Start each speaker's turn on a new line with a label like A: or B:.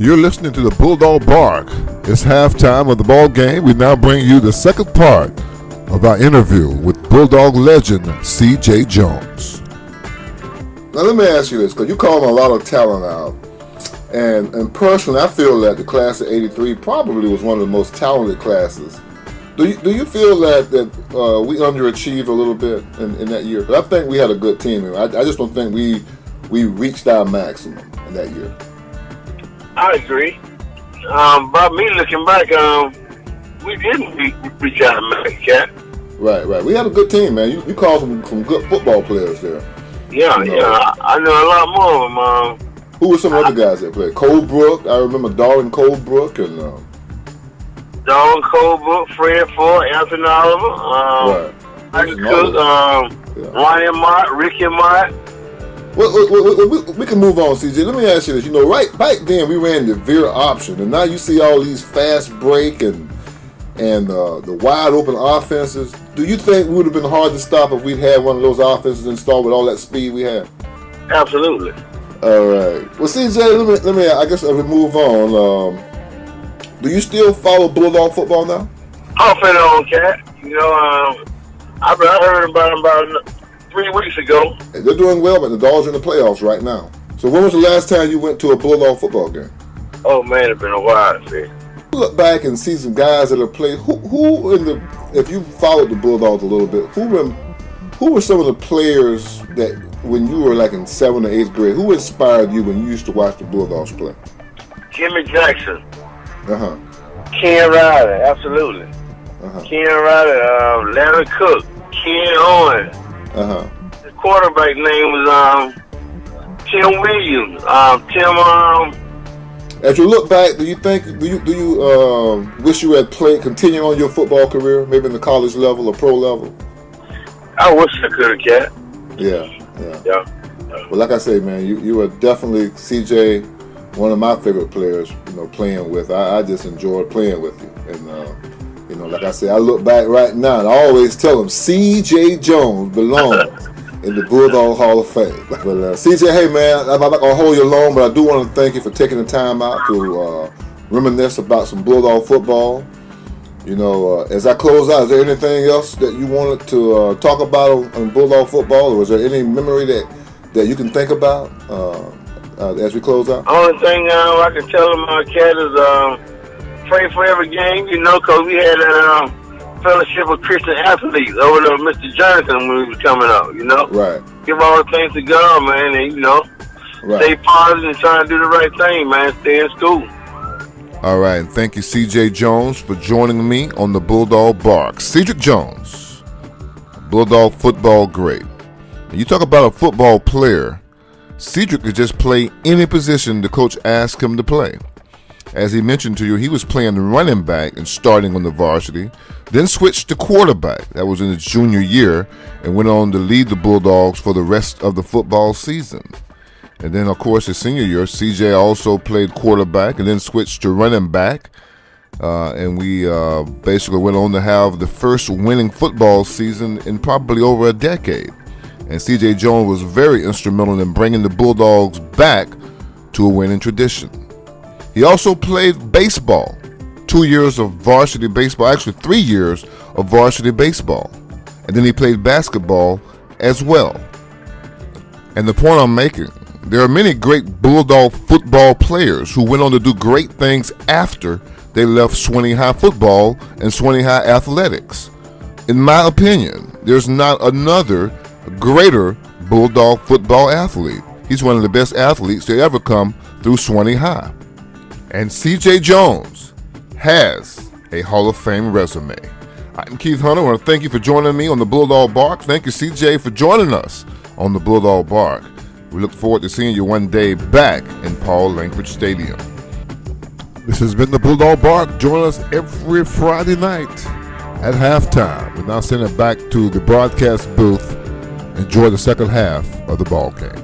A: You're listening to the Bulldog Bark. It's halftime of the ball game. We now bring you the second part of our interview with Bulldog legend C.J. Jones.
B: Now let me ask you this, because you call a lot of talent out, and personally I feel that the class of '83 probably was one of the most talented classes. Do you feel that we underachieved a little bit in that year? But I think we had a good team. I just don't think we reached our maximum in that year.
C: I agree. By me looking back, we didn't reach out to make Cat.
B: Right. We had a good team, man. You called some good football players there.
C: Yeah. I know a lot more of them.
B: Who were some other guys that played? Colebrook. I remember Darwin Colebrook and
C: Darwin Colebrook, Fred Ford, Anthony Oliver, Michael Cook, Ryan Mott, Ricky Mott.
B: Well, we can move on, CJ. Let me ask you this. You know, right back then we ran the veer option, and now you see all these fast break and the wide open offenses. Do you think we would have been hard to stop if we'd had one of those offenses installed with all that speed we had?
C: Absolutely.
B: All right. Well, CJ, let me. I guess as we move on, do you still follow Bulldog football now?
C: Off and on, Cat. You know, I heard about them about 3 weeks ago.
B: They're doing well, but the Dogs are in the playoffs right now. So when was the last time you went to a Bulldog football game?
C: Oh man, it's been a while. See.
B: Look back and see some guys that have played. If you followed the Bulldogs a little bit, who were some of the players that when you were like in 7th or 8th grade, who inspired you when you used to watch the Bulldogs play?
C: Jimmy Jackson.
B: Ken
C: Ryder, absolutely. Ken Ryder, Larry Cook, Ken Owen. The quarterback name was Tim Williams.
B: As you look back, do you wish you had continued on your football career, maybe in the college level or pro level?
C: I wish I could have, Cat.
B: Yeah. Well, like I say, man, you are definitely, CJ, one of my favorite players. You know, playing with. I just enjoyed playing with you, and you know, like I say, I look back right now, and I always tell them C.J. Jones belongs in the Bulldog Hall of Fame. But CJ, hey man, I'm not gonna hold you long, but I do want to thank you for taking the time out to reminisce about some Bulldog football. You know, as I close out, is there anything else that you wanted to talk about on Bulldog football, or was there any memory that you can think about as we close out?
C: Only thing I can tell them, Cat, is pray for every game, you know, because we had a fellowship of Christian athletes over there with Mr. Jonathan when we was coming up, you know.
B: Right.
C: Give all the things to God, man, and, you know, stay positive and try to do the right thing, man. Stay in school.
A: All right, and thank you, C.J. Jones, for joining me on the Bulldog Bark. Cedric Jones, Bulldog football great. And you talk about a football player, Cedric could just play any position the coach asked him to play. As he mentioned to you, he was playing running back and starting on the varsity, then switched to quarterback. That was in his junior year, and went on to lead the Bulldogs for the rest of the football season. And then, of course, his senior year, CJ also played quarterback and then switched to running back. And we basically went on to have the first winning football season in probably over a decade. And CJ Jones was very instrumental in bringing the Bulldogs back to a winning tradition. He also played baseball, 2 years of varsity baseball, actually 3 years of varsity baseball. And then he played basketball as well. And the point I'm making, there are many great Bulldog football players who went on to do great things after they left Swanee High football and Swanee High athletics. In my opinion, there's not another greater Bulldog football athlete. He's one of the best athletes to ever come through Swanee High. And C.J. Jones has a Hall of Fame resume. I'm Keith Hunter. I want to thank you for joining me on the Bulldog Bark. Thank you, C.J., for joining us on the Bulldog Bark. We look forward to seeing you one day back in Paul Langford Stadium. This has been the Bulldog Bark. Join us every Friday night at halftime. We now send it back to the broadcast booth. Enjoy the second half of the ball game.